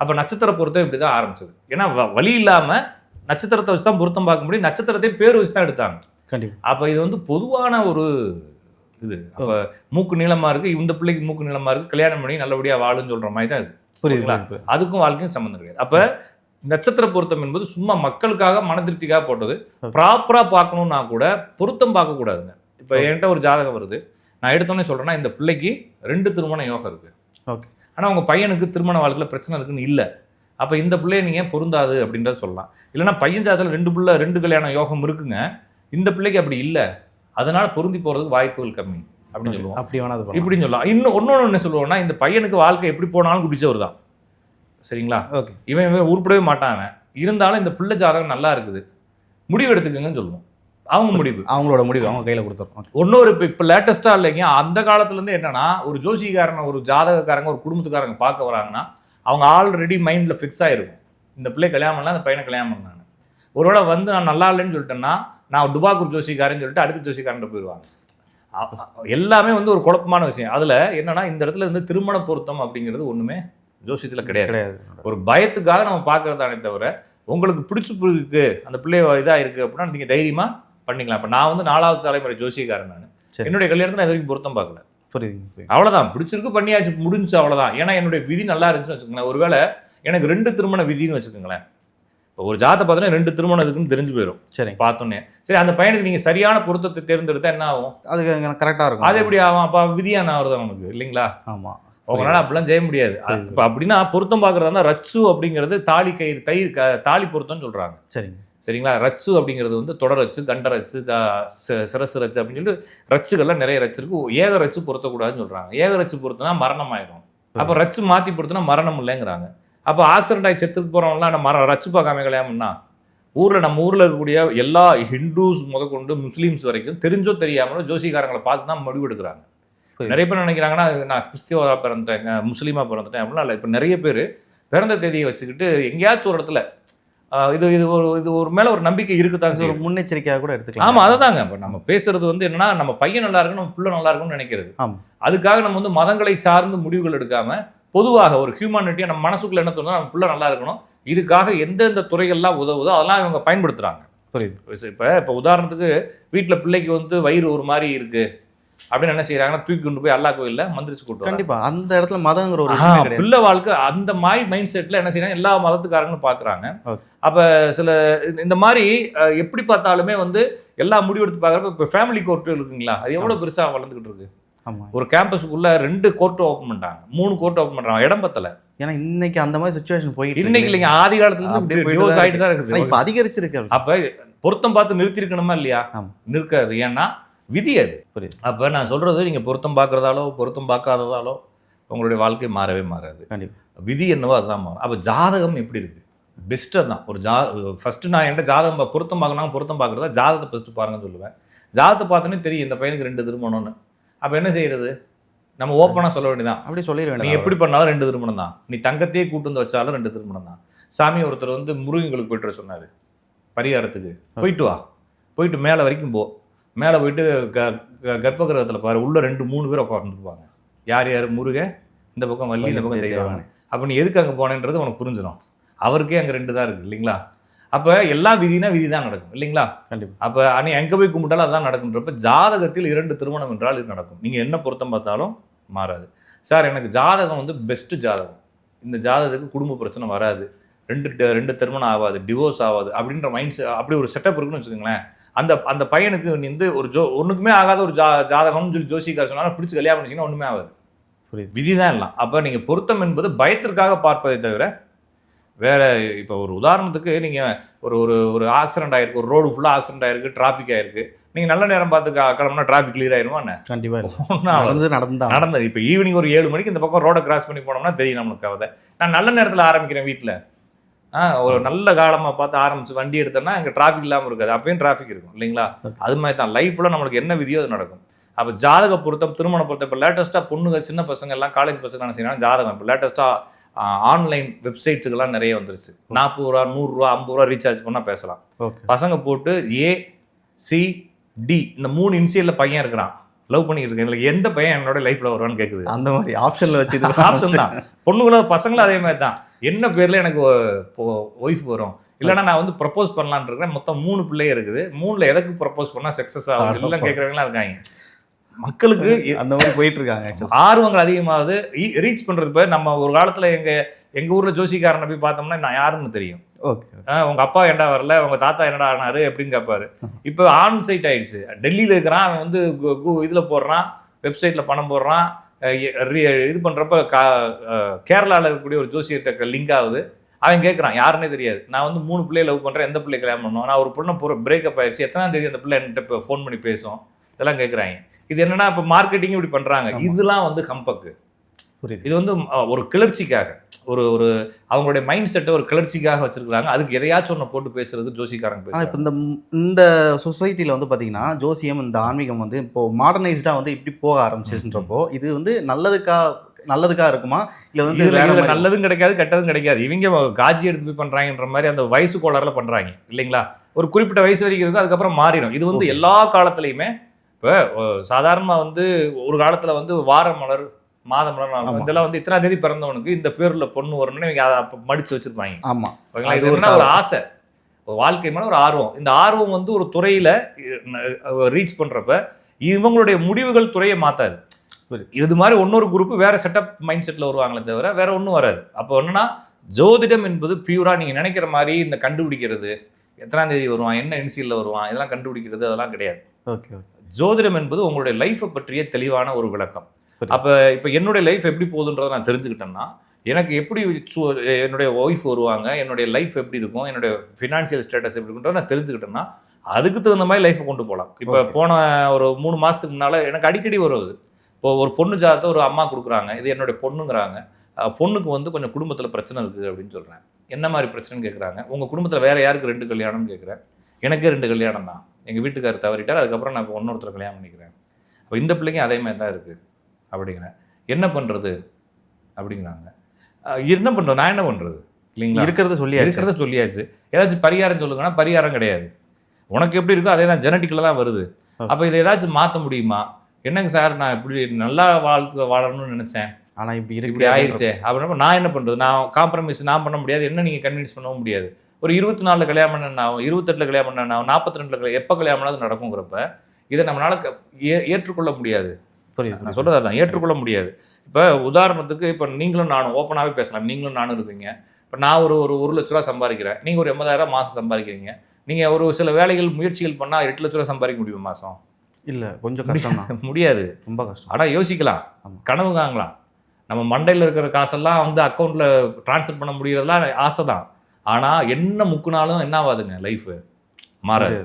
அப்போ நட்சத்திர பொருத்தம் இப்படி தான் ஆரம்பிச்சது. ஏன்னா வழி இல்லாமல் நட்சத்திரத்தை வச்சு தான் பொருத்தம் பார்க்க முடியும், நட்சத்திரத்தையும் பேர் வச்சு தான் எடுத்தாங்க. கண்டிப்பாக. அப்போ இது வந்து பொதுவான ஒரு இது. அப்போ மூக்கு நீளமாக இருக்குது, இந்த பிள்ளைக்கு மூக்கு நீளமாக இருக்குது, கல்யாணம் பண்ணி நல்லபடியாக வாழுன்னு சொல்கிற மாதிரி தான் இது. புரியுதுங்களா. அதுக்கும் வாழ்க்கையும் சம்மந்தம் கிடையாது. அப்போ நட்சத்திர பொருத்தம் என்பது சும்மா மக்களுக்காக மன திருப்திக்காக போட்டது. ப்ராப்பராக பார்க்கணுன்னா கூட பொருத்தம் பார்க்கக்கூடாதுங்க. இப்போ என்கிட்ட ஒரு ஜாதகம் வருது, நான் எடுத்தோன்னே சொல்கிறேன்னா இந்த பிள்ளைக்கு 2 திருமண யோகம் இருக்குது ஓகே, ஆனால் உங்கள் பையனுக்கு திருமண வாழ்க்கையில் பிரச்சனை இருக்குன்னு இல்லை. அப்போ இந்த பிள்ளைய நீங்கள் பொருந்தாது அப்படின்றத சொல்லலாம். இல்லைனா பையன் ஜாதகத்தில் 2 கல்யாண யோகம் இருக்குங்க, இந்த பிள்ளைக்கு அப்படி இல்லை, அதனால் பொருந்தி போகிறதுக்கு வாய்ப்புகள் கம்மி அப்படின்னு சொல்லுவோம். அப்படி வேணாது இப்படின்னு சொல்லலாம். இன்னொன்று என்ன சொல்லுவோம்னா, இந்த பையனுக்கு வாழ்க்கை எப்படி போனாலும் குடிச்சவர் தான் சரிங்களா. ஓகே, இவன் உருப்படவே மாட்டான், இருந்தாலும் இந்த பிள்ளை ஜாதகம் நல்லா இருக்குது, முடிவு எடுத்துக்கங்கன்னு சொல்லுவோம். அவங்க முடிவு, அவங்களோட முடிவு அவங்க கையில் கொடுத்துருவோம். இன்னொரு இப்போ லேட்டஸ்ட்டாக இல்லைங்க, அந்த காலத்துலேருந்து என்னன்னா ஒரு ஜோசிக்காரனை ஒரு ஜாதகக்காரங்க ஒரு குடும்பத்துக்காரங்க பார்க்க வராங்கன்னா அவங்க ஆல்ரெடி மைண்டில் ஃபிக்ஸ் ஆகிருக்கும், இந்த பிள்ளை கல்யாணம் பண்ணலாம், அந்த பையனை கல்யாணம் பண்ணாங்க. ஒருவேளை வந்து நான் நல்லா இல்லைன்னு சொல்லிட்டேன்னா நான் டுபாக்கூர் ஜோசிக்காரன்னு சொல்லிட்டு அடுத்த ஜோசிக்காரன் போயிடுவாங்க. எல்லாமே வந்து ஒரு குழப்பமான விஷயம். அதில் என்னன்னா இந்த இடத்துல இருந்து திருமண பொருத்தம் அப்படிங்கிறது ஒன்றுமே ஜோசியத்தில் கிடையாது. ஒரு பயத்துக்காக நம்ம பார்க்கறதானே தவிர உங்களுக்கு இருக்கு அந்த பிள்ளை இதாக இருக்குது அப்படின்னா நீங்கள் தைரியமாக பண்ணிக்கலாம். இப்போ நான் வந்து 4வது தலைமுறை ஜோசியக்காரன், நான் என்னுடைய கல்யாணத்தில் நான் இது வரைக்கும் பொருத்தம் பார்க்கல. புரியுது, அவ்வளோதான், பிடிச்சிருக்கு பண்ணியாச்சு முடிஞ்சு அவ்வளோதான். ஏன்னா என்னுடைய விதி நல்லா இருந்துச்சுன்னு வச்சுக்கோங்களேன். ஒருவேளை எனக்கு 2 திருமண விதின்னு வச்சுக்கோங்களேன், இப்போ ஒரு ஜாதகத்தை பார்த்தோன்னா 2 திருமணம் இருக்குன்னு தெரிஞ்சு போயிடும். சரி, பார்த்தோன்னே சரி அந்த பையனுக்கு நீங்கள் சரியான பொருத்தத்தை தேர்ந்தெடுத்தா என்ன ஆகும், அது கரெக்டாக இருக்கும். அது எப்படி ஆகும், அப்போ விதியான ஆகுது அவனுக்கு இல்லைங்களா. ஆமாம், உங்களால் அப்படிலாம் செய்ய முடியாது. இப்போ அப்படின்னா பொருத்தம் பார்க்குறதா இருந்தால் ரச்சு அப்படிங்கிறது தாலி தாலி பொருத்தம்னு சொல்கிறாங்க. சரிங்க, சரிங்களா. ரச்சு அப்படிங்கிறது வந்து தொடர் ரச்சு, கண்ட ரச்சு, சிரசு ரச்சு அப்படின்னு சொல்லிட்டு ரச்சுகள்லாம் நிறைய ரச்சு இருக்கு. ஏக ரச்சு பொருத்தக்கூடாதுன்னு சொல்கிறாங்க. ஏக ரச்சு பொருத்தினா மரணம் ஆயிடும். அப்போ ரச்சு மாற்றி பொருத்தினா மரணம் இல்லைங்கிறாங்க. அப்போ ஆக்சிடென்ட் ஆகி செத்துக்கு போகிறவங்களாம் நம்ம ரச்சு பார்க்காம கல்யாணம்னா நம்ம ஊரில் இருக்கக்கூடிய எல்லா ஹிந்துஸ் முதற்கொண்டு முஸ்லீம்ஸ் வரைக்கும் தெரிஞ்சோ தெரியாமலோ ஜோசிக்காரங்களை பார்த்து தான் முடிவு எடுக்கிறாங்க. நிறைய பேர் நினைக்கிறாங்கன்னா நான் கிறிஸ்துவராக பிறந்துட்டேன், முஸ்லீமாக பிறந்துட்டேன் அப்படின்னா இல்லை. இப்போ நிறைய பேர் பிறந்த தேதியை வச்சுக்கிட்டு எங்கேயாச்சும் ஒரு இடத்துல இது ஒரு மேலே ஒரு நம்பிக்கை இருக்குதான் ஒரு முன்னெச்சரிக்கையாக கூட எடுத்துக்கலாம். ஆமாம், அதை தாங்க இப்போ நம்ம பேசுறது வந்து என்னன்னா, நம்ம பையன் நல்லா இருக்கணும், நம்ம பிள்ளை நல்லா இருக்கணும்னு நினைக்கிறது. ஆமாம். அதுக்காக நம்ம வந்து மதங்களை சார்ந்து முடிவுகள் எடுக்காம பொதுவாக ஒரு ஹியூமானிட்டியாக நம்ம மனசுக்குள்ள என்ன தோணுதோ, நம்ம பிள்ளை நல்லா இருக்கணும், இதுக்காக எந்தெந்த துறைகள்லாம் உதவுதோ அதெல்லாம் இவங்க பயன்படுத்துகிறாங்க. புரியுது. இப்போ உதாரணத்துக்கு வீட்டில் பிள்ளைக்கு வந்து வயிறு ஒரு மாதிரி இருக்கு அப்படின்னு என்ன செய்யறாங்கன்னா, தூக்கி கொண்டு போய் அல்லா கோயிலில் மந்திரிச்சு கூட்டு கண்டிப்பா அந்த இடத்துல மதங்கிற ஒரு பிள்ளை வாழ்க்கை அந்த மாதிரி மைண்ட் செட்டில் என்ன செய்யறாங்க, எல்லா மதத்துக்காரங்களும் பார்க்குறாங்க. அப்போ சில இந்த மாதிரி எப்படி பார்த்தாலுமே வந்து எல்லா முடிவெடுத்து பார்க்குறப்ப இப்போ ஃபேமிலி கோர்ட்டு இருக்குங்களா, அது எவ்வளோ பெருசாக வளர்ந்துக்கிட்டு இருக்கு. ஒரு கேம்பஸுக்குள்ள 2 கோர்ட் ஓப்பன் பண்ணிட்டாங்க, 3 கோர்ட் ஓப்பன் பண்றாங்க, இடம் பத்தல. ஏன்னா இன்னைக்கு அந்த மாதிரி சிச்சுவேஷன் போயிட்டு இன்னைக்கு இல்லைங்க, ஆதி காலத்துல இருந்து டிவோர்ஸ் ஆயிட்டு தான் இருக்குது. இப்போ அதிகரிச்சிருக்கு. அப்ப பொருத்தம் பார்த்து நிறுத்திருக்கணுமா இல்லையா? நிற்காது, ஏன்னா விதி அது. அப்ப நான் சொல்றது, நீங்க பொருத்தம் பார்க்கறதாலோ பொருத்தம் பார்க்காததாலோ உங்களுடைய வாழ்க்கை மாறவே மாறாது. விதி என்னவோ அதுதான் மாறும். அப்ப ஜாதகம் எப்படி இருக்கு, பெஸ்ட்டாக தான். ஒரு ஃபர்ஸ்ட் நான் என்கிட்ட ஜாதகம் பொருத்தம் பார்க்கணும், பொருத்தம் பார்க்குறதா ஜாதகத்தை ஃபஸ்ட்டு பாருங்கன்னு சொல்லுவேன். ஜாதகத்தை பார்த்தோன்னே தெரியும் இந்த பையனுக்கு 2 திருமணம்னு. அப்போ என்ன செய்யறது, நம்ம ஓப்பனாக சொல்ல வேண்டியதான். அப்படி சொல்லிடுவேன். நீ எப்படி பண்ணாலும் 2 திருமணம் தான், நீ தங்கத்தையே கூட்டு வந்து வச்சாலும் 2 திருமணம் தான். சாமி ஒருத்தர் வந்து முருகங்களுக்கு போய்ட்டு சொன்னார் பரிகாரத்துக்கு, போயிட்டு வா, போயிட்டு மேலே வரைக்கும் போ, மேலே போயிட்டு கர்ப்ப கிரகத்தில் பாரு, உள்ள 2-3 பேர் உட்காந்துருப்பாங்க. யார் யார், முருகன் இந்த பக்கம், வள்ளி இந்த பக்கம் தெய்வாங்க. அப்போ நீ எதுக்கு அங்கே போனேன்றது உனக்கு புரிஞ்சிடும். அவருக்கே அங்கே 2 தான் இருக்குது இல்லைங்களா. அப்போ எல்லாம் விதினா விதி தான் நடக்கும் இல்லைங்களா. கண்டிப்பாக. அப்போ நீ எங்கே போய் கும்பிட்டாலும் அதுதான் நடக்குன்றப்ப ஜாதகத்தில் 2 திருமணம் என்றால் இது நடக்கும். நீங்கள் என்ன பொருத்தம் பார்த்தாலும் மாறாது. சார் எனக்கு ஜாதகம் வந்து பெஸ்ட்டு ஜாதகம், இந்த ஜாதகத்துக்கு குடும்ப பிரச்சனை வராது, 2 திருமணம் ஆகாது, டிவோர்ஸ் ஆகாது அப்படின்ற மைண்ட் அப்படி ஒரு செட்டப் இருக்குன்னு வச்சுக்கோங்களேன். அந்த பையனுக்கு நீ வந்து ஒரு ஒன்றுக்குமே ஆகாத ஒரு ஜாதகம்னு சொல்லி ஜோசிக்கார சொன்னாலும் பிடிச்சி கல்யாணம் பண்ணிச்சிங்கன்னா ஒன்றுமே ஆகாது. விதி தான் எல்லாம். அப்போ நீங்கள் பொருத்தம் என்பது பயத்திற்காக பார்ப்பதை தவிர வேற. இப்போ ஒரு உதாரணத்துக்கு நீங்கள் ஒரு ஒரு ஆக்சிடென்ட் ஆயிருக்கு, ஒரு ரோடு ஃபுல்லாக ஆக்சிடென்ட் ஆயிருக்கு, டிராஃபிக் ஆயிருக்கு, நீங்கள் நல்ல நேரம் பார்த்து கிளம்புனா டிராஃபிக் கிளியர் ஆயிருமா என்ன? கண்டிப்பாக நடந்தது. இப்போ ஈவினிங் ஒரு 7 மணிக்கு இந்த பக்கம் ரோடை கிராஸ் பண்ணி போனோம்னா தெரியும் நம்மளுக்கு கவலை. நான் நல்ல நேரத்தில் ஆரம்பிக்கிறேன் வீட்டில், ஒரு நல்ல காலமாக பார்த்து ஆரம்பிச்சு வண்டி எடுத்தோன்னா அங்கே டிராஃபிக் இல்லாமல் இருக்காது, அப்பயும் டிராஃபிக் இருக்கும் இல்லைங்களா. அது மாதிரி தான் லைஃப்பில் நம்மளுக்கு என்ன விதியோ அது நடக்கும். அப்போ ஜாதக பொருத்தம், திருமண பொருத்தம். இப்போ லேட்டஸ்ட்டாக பொண்ணுங்க, சின்ன பசங்க எல்லாம், காலேஜ் பசங்க என்ன செய்யணும், ஜாதகம் இப்போ லேட்டஸ்ட்டாக ஆன்லைன் வெப்சைட்ஸுக்கெல்லாம் நிறைய வந்துருச்சு. 40 ரூபா 100 ரூபா 50 ரூபா ரீசார்ஜ் பண்ணால் பேசலாம். பசங்க போட்டு ACD இந்த 3 இன்சியலில் பையன் இருக்கிறான், லவ் பண்ணிட்டு இருக்கேன், இதில் எந்த பையன் என்னோட லைஃப்பில் வருவான்னு கேட்குது. அந்த மாதிரி ஆப்ஷனில் வச்சு ஆப்ஷன் தான். பொண்ணுங்களும் பசங்களும் அதே மாதிரி தான். என்ன பேரில் எனக்கு ஒய்ஃப் வரும், இல்லைனா நான் வந்து ப்ரப்போஸ் பண்ணலான்னு இருக்கிறேன், மொத்தம் 3 பிள்ளைங்க இருக்குது, 3ல் எதுக்கு ப்ரப்போஸ் பண்ணால் சக்ஸஸ் ஆகும் எல்லாம் கேட்குறவங்களாம் இருக்காங்க. மக்களுக்கு அந்த மாதிரி போயிட்டு இருக்காங்க. ஆர்வங்கள் அதிகமாகுது, ரீச் பண்றது. இப்போ நம்ம ஒரு காலத்துல எங்க ஊர்ல ஜோசிக்காரனை போய் பார்த்தோம்னா நான் யாருன்னு தெரியும். உங்க அப்பா ஏண்டா வரல, உங்க தாத்தா என்னடா ஆனாரு அப்படின்னு கேட்பாரு. இப்போ ஆன் சைட் ஆயிடுச்சு. டெல்லியில இருக்கிறான் அவன் வந்து இதுல போடுறான், வெப்சைட்ல பணம் போடுறான், இது பண்றப்ப கேரளாவில் இருக்கக்கூடிய ஒரு ஜோசியர்கிட்ட லிங்க் ஆகுது. அவன் கேட்குறான், யாருன்னே தெரியாது, நான் வந்து 3 பிள்ளையை லவ் பண்றேன், எந்த பிள்ளை கல்யாணம் பண்ணுவோம், நான் ஒரு பொண்ணை பிரேக்கப் ஆயிடுச்சு, எத்தனாம் தேதி அந்த பிள்ளை என்கிட்ட ஃபோன் பண்ணி பேசும், இதெல்லாம் கேட்குறாங்க. இது என்னன்னா இப்போ மார்க்கெட்டிங் இப்படி பண்றாங்க. இதெல்லாம் வந்து கம்பக்கு. இது வந்து ஒரு கிளர்ச்சிக்காக, ஒரு அவங்களுடைய மைண்ட் செட்டை ஒரு கிளர்ச்சிக்காக வச்சிருக்காங்க. அதுக்கு எதையாச்சும் ஒன்று போட்டு பேசுறது ஜோசிக்காரங்க பேசுறாங்க. இப்போ இந்த சொசைட்டியில் வந்து பார்த்தீங்கன்னா ஜோசியம், இந்த ஆன்மீகம் வந்து இப்போ மாடர்னைஸ்டாக வந்து இப்படி போக ஆரம்பிச்சுன்றப்போ இது வந்து நல்லதுக்காக இருக்குமா, இல்லை வந்து நல்லதும் கிடைக்காது கெட்டதும் கிடைக்காது. இவங்க காஜி எடுத்து போய் பண்றாங்கன்ற மாதிரி அந்த வயசு கோளாறுல பண்றாங்க இல்லைங்களா. ஒரு குறிப்பிட்ட வயசு வரைக்கும் இருக்கும், அதுக்கப்புறம் மாறிடும். இது வந்து எல்லா காலத்துலையுமே. இப்போ சாதாரணமாக வந்து ஒரு காலத்தில் வந்து வார மலர், மாத மலர், இதெல்லாம் வந்து இத்தனை தேதி பிறந்தவனுக்கு இந்த பேரில் பொண்ணு வரணும்னு இவங்க அதை மடிச்சு வச்சிருப்பாங்க. ஆமாம், இது என்ன ஒரு ஆசை, ஒரு வாழ்க்கை மேலே ஒரு ஆர்வம். இந்த ஆர்வம் வந்து ஒரு துறையில் ரீச் பண்ணுறப்ப இவங்களுடைய முடிவுகள் துறையை மாற்றாது. இது மாதிரி இன்னொரு குரூப் வேற செட்டப் மைண்ட் செட்டில் வருவாங்களே தவிர வேற ஒன்றும் வராது. அப்போ என்னன்னா ஜோதிடம் என்பது பியூரா நீங்கள் நினைக்கிற மாதிரி இந்த கண்டுபிடிக்கிறது, எத்தனாம் தேதி வருவான், என்ன இன்சியலில் வருவான், இதெல்லாம் கண்டுபிடிக்கிறது அதெல்லாம் கிடையாது. ஓகே. ஜோதிடம் என்பது உங்களுடைய லைஃப்பை பற்றிய தெளிவான ஒரு விளக்கம். அப்போ இப்போ என்னுடைய லைஃப் எப்படி போகுதுன்றதை நான் தெரிஞ்சுக்கிட்டேன்னா, எனக்கு எப்படி என்னுடைய ஒய்ஃப் வருவாங்க, என்னுடைய லைஃப் எப்படி இருக்கும், என்னுடைய ஃபினான்ஷியல் ஸ்டேட்டஸ் எப்படி இருக்குன்றதை நான் தெரிஞ்சுக்கிட்டேன்னா அதுக்கு தகுந்த மாதிரி லைஃப்பை கொண்டு போகலாம். இப்போ போன ஒரு 3 மாதத்துக்கு முன்னால் எனக்கு அடிக்கடி வருவது, இப்போ ஒரு பொண்ணு ஜாதகத்தை ஒரு அம்மா கொடுக்குறாங்க, இது என்னுடைய பொண்ணுங்கிறாங்க, பொண்ணுக்கு வந்து கொஞ்சம் குடும்பத்தில் பிரச்சனை இருக்குது அப்படின்னு சொல்கிறேன். என்ன மாதிரி பிரச்சனைன்னு கேட்குறாங்க. உங்கள் குடும்பத்தில் வேறு யாருக்கு 2 கல்யாணம்னு கேட்குறேன். எனக்கே 2 கல்யாணம் தான், எங்கள் வீட்டுக்காரர் தவறிட்டார், அதுக்கப்புறம் நான் இப்போ இன்னொருத்தர் கல்யாணம் பண்ணிக்கிறேன். அப்போ இந்த பிள்ளைங்க அதே மாதிரி தான் இருக்குது அப்படிங்கிறேன். என்ன பண்ணுறது அப்படிங்கிறாங்க. என்ன பண்ணுறது, நான் என்ன பண்ணுறது இல்லைங்களா? இருக்கிறத சொல்லியாச்சு. ஏதாச்சும் பரிகாரம் சொல்லுங்கன்னா பரிகாரம் கிடையாது. உனக்கு எப்படி இருக்கோ அதே தான், ஜெனட்டிக்கில் தான் வருது. அப்போ இதை ஏதாச்சும் மாற்ற முடியுமா? என்னங்க சார், நான் இப்படி நல்லா வாழணும்னு நினச்சேன், ஆனால் இப்படி ஆயிடுச்சே அப்படின்னா நான் என்ன பண்ணுறது? நான் காம்ப்ரமைஸ் நான் பண்ண முடியாது, என்ன நீங்கள் கன்வின்ஸ் பண்ணவும் முடியாது. ஒரு 24 கல்யாணம் பண்ண ஆகும், 28 கல்யாணம் பண்ண ஆகும், 42 எப்போ கல்யாணம் பண்ணாலும் நடக்குங்கிறப்ப இதை நம்மளால ஏற்றுக்கொள்ள முடியாது. புரியுது நான் சொல்கிறது அதான், ஏற்றுக்கொள்ள முடியாது. இப்போ உதாரணத்துக்கு இப்போ நீங்களும் நானும் ஓப்பனாகவே பேசலாம். நீங்களும் நானும் இருக்கீங்க. இப்போ நான் ஒரு 1 லட்ச ரூபா சம்பாதிக்கிறேன், நீங்கள் ஒரு 80,000 மாதம் சம்பாதிக்கிறீங்க. நீங்கள் ஒரு சில வேலைகள் முயற்சிகள் பண்ணால் 8 லட்ச ரூபா சம்பாதிக்க முடியும் மாதம்? இல்லை, கொஞ்சம் கஷ்டம். முடியாது, ரொம்ப கஷ்டம். ஆனால் யோசிக்கலாம், கனவு காங்கலாம். நம்ம மண்டையில் இருக்கிற காசெல்லாம் வந்து அக்கௌண்ட்டில் ட்ரான்ஸ்ஃபர் பண்ண முடியறதுலாம் ஆசை தான். ஆனால் என்ன முக்குனாலும் என்ன ஆகாதுங்க, லைஃபு மாறாது.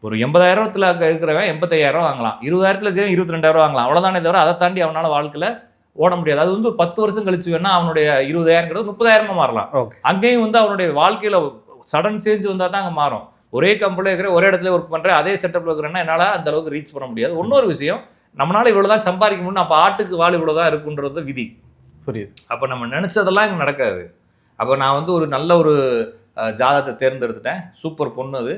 ஒரு 80,000 இருக்கிறவன் 85,000 வாங்கலாம், 20,000 இருக்கிறவன் 22,000 வாங்கலாம், அவ்வளோதானே தவிர அதை தாண்டி அவனால் வாழ்க்கையில் ஓட முடியாது. அது வந்து ஒரு 10 வருஷம் கழிச்சு வேணா அவனுடைய 20,000 30,000 மாறலாம். அங்கேயும் வந்து அவனுடைய வாழ்க்கையில் சடன் சேஞ்ச் வந்தால் தான் அங்கே மாறும். ஒரே கம்பெனியில் இருக்கிற, ஒரே இடத்துல ஒர்க் பண்ணுறேன், அதே செட்டப்பில் இருக்கிறேன்னா என்னால் அந்த அளவுக்கு ரீச் பண்ண முடியாது. இன்னொரு விஷயம், நம்மளால் இவ்வளோ தான் சம்பாதிக்க முடியும், அப்போ ஆட்டுக்கு வாழ் இவ்வளோ தான் இருக்குன்றது விதி. புரியுது. அப்போ நம்ம நினச்சதெல்லாம் இங்கே நடக்காது. அப்போ நான் வந்து ஒரு நல்ல ஒரு ஜாதகத்தை தேர்ந்தெடுத்துட்டேன், சூப்பர் பொண்ணு, அது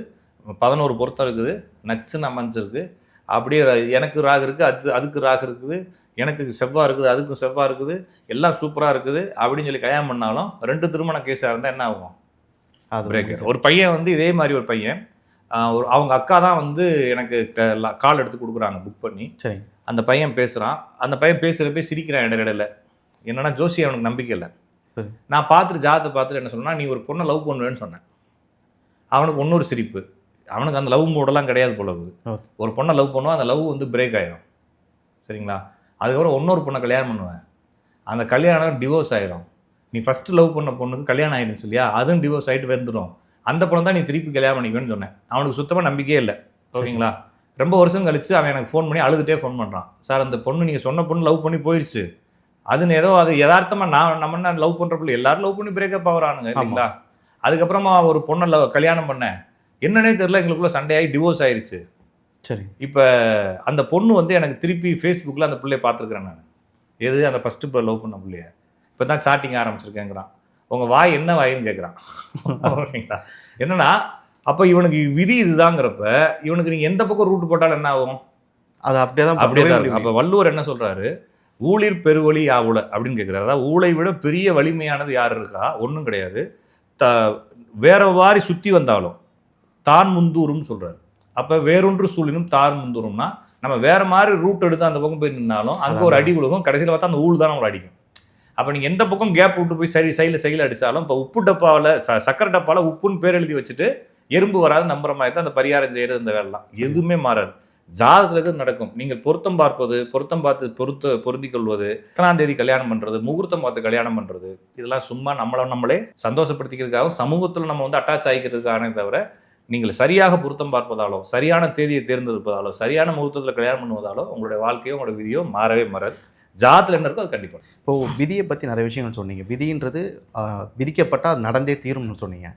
11 பொருத்தம் இருக்குது, நச்சுன்னு அமைஞ்சிருக்கு, அப்படியே எனக்கு ராகு இருக்குது, அதுக்கு ராகு இருக்குது, எனக்கு செவ்வாய் இருக்குது, அதுக்கும் செவ்வாய் இருக்குது, எல்லாம் சூப்பராக இருக்குது அப்படின்னு சொல்லி கல்யாணம் பண்ணாலும் 2 திருமண கேஸாக இருந்தால் என்ன ஆகும்? அது பிரேக். ஒரு பையன் வந்து இதே மாதிரி ஒரு பையன், அவங்க அக்கா தான் வந்து எனக்கு கால் எடுத்து கொடுக்குறாங்க புக் பண்ணி. சரி. அந்த பையன் பேசுகிறான், அந்த பையன் பேசுகிறப்ப சிரிக்கிறான் இடையில. என்னன்னா ஜோசி அவனுக்கு நம்பிக்கை இல்லை. நான் பார்த்துட்டு ஜாதத்தை பார்த்துட்டு என்ன சொன்னா, நீ ஒரு பொண்ணை லவ் பண்ணுவேன்னு சொன்னேன். அவனுக்கு இன்னொரு சிரிப்பு, அவனுக்கு அந்த லவ் மூடெல்லாம் கிடையாது போல இருக்குது. ஒரு பொண்ணை லவ் பண்ணுவான், அந்த லவ் வந்து பிரேக் ஆயிடும், சரிங்களா? அதுக்கப்புறம் இன்னொரு பொண்ணை கல்யாணம் பண்ணுவேன், அந்த கல்யாணம் டிவோர்ஸ் ஆயிரும். நீ ஃபஸ்ட்டு லவ் பண்ண பொண்ணுக்கு கல்யாணம் ஆயிடுச்சு இல்லையா, அதுவும் டிவோர்ஸ் ஆகிட்டு வந்துடும், அந்த பொண்ணு தான் நீ திருப்பி கல்யாணம் பண்ணிக்குவேன்னு சொன்னேன். அவனுக்கு சுத்தமாக நம்பிக்கையே இல்லை, ஓகேங்களா? ரொம்ப வருஷம் கழிச்சு அவன் எனக்கு ஃபோன் பண்ணி அழுதுகிட்டே ஃபோன் பண்ணுறான், சார் அந்த பொண்ணு நீங்கள் சொன்ன பொண்ணு லவ் பண்ணி போயிடுச்சு, அதுன்னு ஏதோ அது யதார்த்தமாக நம்ம லவ் பண்ணுற பிள்ளை எல்லாரும் லவ் பண்ணி பிரேக்கப் ஆகுறானுங்க இல்லைங்களா? அதுக்கப்புறமா ஒரு பொண்ணை கல்யாணம் பண்ணேன், என்னன்னே தெரியல, எங்களுக்குள்ள சண்டையாகி டிவோர்ஸ் ஆயிடுச்சு. சரி. இப்போ அந்த பொண்ணு வந்து எனக்கு திருப்பி ஃபேஸ்புக்கில் அந்த பிள்ளைய பார்த்துருக்குறேன் நான். எது? அந்த ஃபஸ்ட்டு இப்போ லவ் பண்ண பிள்ளைய இப்போ தான் சாட்டிங் ஆரம்பிச்சிருக்கேங்கிறான். உங்கள் வாய் என்ன வாயின்னு கேட்குறான், ஓகேங்களா? என்னன்னா அப்போ இவனுக்கு விதி இதுதாங்கிறப்ப இவனுக்கு நீங்கள் எந்த பக்கம் ரூட்டு போட்டாலும் என்ன ஆகும்? அது அப்படியே தான் இருக்கும். அப்போ வள்ளுவர் என்ன சொல்கிறாரு, ஊழிர் பெருவழி யாவுல அப்படின்னு கேட்குறாரு. அதாவது ஊழை விட பெரிய வலிமையானது யார் இருக்கா? ஒன்றும் கிடையாது. வேற வாரி சுற்றி வந்தாலும் தான் முந்தூரும்னு சொல்கிறாரு. அப்போ வேறொன்று சூழினும் தான் முந்தூரும்னா நம்ம வேற மாதிரி ரூட் எடுத்து அந்த பக்கம் போய் நின்னாலும் அங்கே ஒரு அடி கொடுக்கும், கடைசியில் பார்த்தா அந்த ஊழ் தான் நம்மளை அடிக்கும். அப்போ நீங்கள் எந்த பக்கம் கேப் விட்டு போய் சைடில் அடித்தாலும், இப்போ உப்பு டப்பாவில் சக்கரை டப்பாவில் உப்புன்னு பேர் எழுதி வச்சுட்டு எறும்பு வராது நம்புற மாதிரி தான் அந்த பரிகாரம் செய்கிறது. இந்த வேலைலாம் எதுவுமே மாறாது, ஜாதகத்துக்கு நடக்கும். நீங்கள் பொருத்தம் பார்ப்பது, பொருத்தம் பார்த்து பொருந்திக் கொள்வது, எத்தனாம் தேதி கல்யாணம் பண்ணுறது, முகூர்த்தம் பார்த்து கல்யாணம் பண்ணுறது, இதெல்லாம் சும்மா நம்மளே சந்தோஷப்படுத்திக்கிறதுக்காகவும் சமூகத்தில் நம்ம வந்து அட்டாச் ஆகிக்கிறதுக்கான தவிர, நீங்கள் சரியாக பொருத்தம் பார்ப்பதாலோ, சரியான தேதியை தேர்ந்தெடுப்பதாலோ, சரியான முகூர்த்தத்தில் கல்யாணம் பண்ணுவதாலோ உங்களுடைய வாழ்க்கையோ உங்களோட விதியோ மாறவே மாறாது. ஜாதத்தில் என்ன இருக்கோ அது கண்டிப்பாக. இப்போது விதியை பற்றி நிறைய விஷயங்கள் சொன்னீங்க. விதின்றது விதிக்கப்பட்டால் அது நடந்தே தீரும்னு சொன்னீங்க.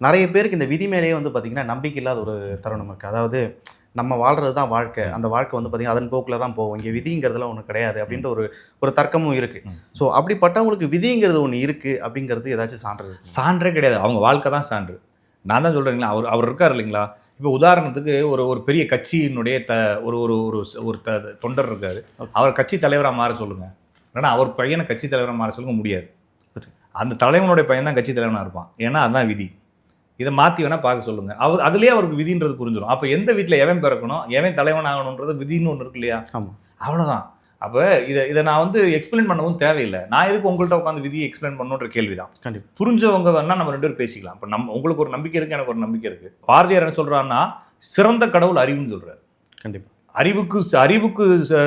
நிறைய பேருக்கு இந்த விதி மேலேயே வந்து பார்த்திங்கன்னா நம்பிக்கை இல்லாத ஒரு தருணம் இருக்குது. அதாவது நம்ம வாழ்கிறது தான் வாழ்க்கை, அந்த வாழ்க்கை வந்து பார்த்திங்கன்னா அதன் போக்கில் தான் போவோம், இங்கே விதிங்கிறதுலாம் ஒன்று கிடையாது அப்படின்ற ஒரு தர்க்கமும் இருக்குது. ஸோ அப்படிப்பட்டவங்களுக்கு விதிங்கிறது ஒன்று இருக்குது அப்படிங்கிறது ஏதாச்சும் சான்றே கிடையாது, அவங்க வாழ்க்கை தான் சான்று. நான் தான் சொல்கிறேங்களா, அவர் இருக்கார் இல்லைங்களா? இப்போ உதாரணத்துக்கு ஒரு பெரிய கட்சியினுடைய ஒரு தொண்டர் இருக்கார், அவர் கட்சி தலைவராக மாற சொல்லுங்கள், ஏன்னா அவர் பையனை கட்சி தலைவராக மாற சொல்லுங்க முடியாது. அந்த தலைவனுடைய பையன் தான் கட்சி தலைவனாக இருப்பான், ஏன்னா அதுதான் விதி. இதை மாற்றி வேணால் பார்க்க சொல்லுங்கள், அதுலேயே அவருக்கு விதின்றது புரிஞ்சிடும். அப்போ எந்த வீட்டில் எவன் பிறக்கணும், எவன் தலைவன் ஆகணுன்றது விதின்னு ஒன்று இருக்கு இல்லையா? ஆமாம், அவ்வளோதான். அப்போ இதை நான் வந்து எக்ஸ்பிளைன் பண்ணவும் தேவையில்லை. நான் எதுக்கு உங்கள்கிட்ட உட்காந்து விதியை எக்ஸ்பிளைன் பண்ணணுன்ற கேள்வி தான். கண்டிப்பாக புரிஞ்சவங்க வேணால் நம்ம 2 பேரும் பேசிக்கலாம். இப்போ உங்களுக்கு ஒரு நம்பிக்கை இருக்குது, எனக்கு ஒரு நம்பிக்கை இருக்குது. பாரதியார் என்ன சொல்கிறான்னா, சிறந்த கடவுள் அறிவுன்னு சொல்கிறார். கண்டிப்பாக அறிவுக்கு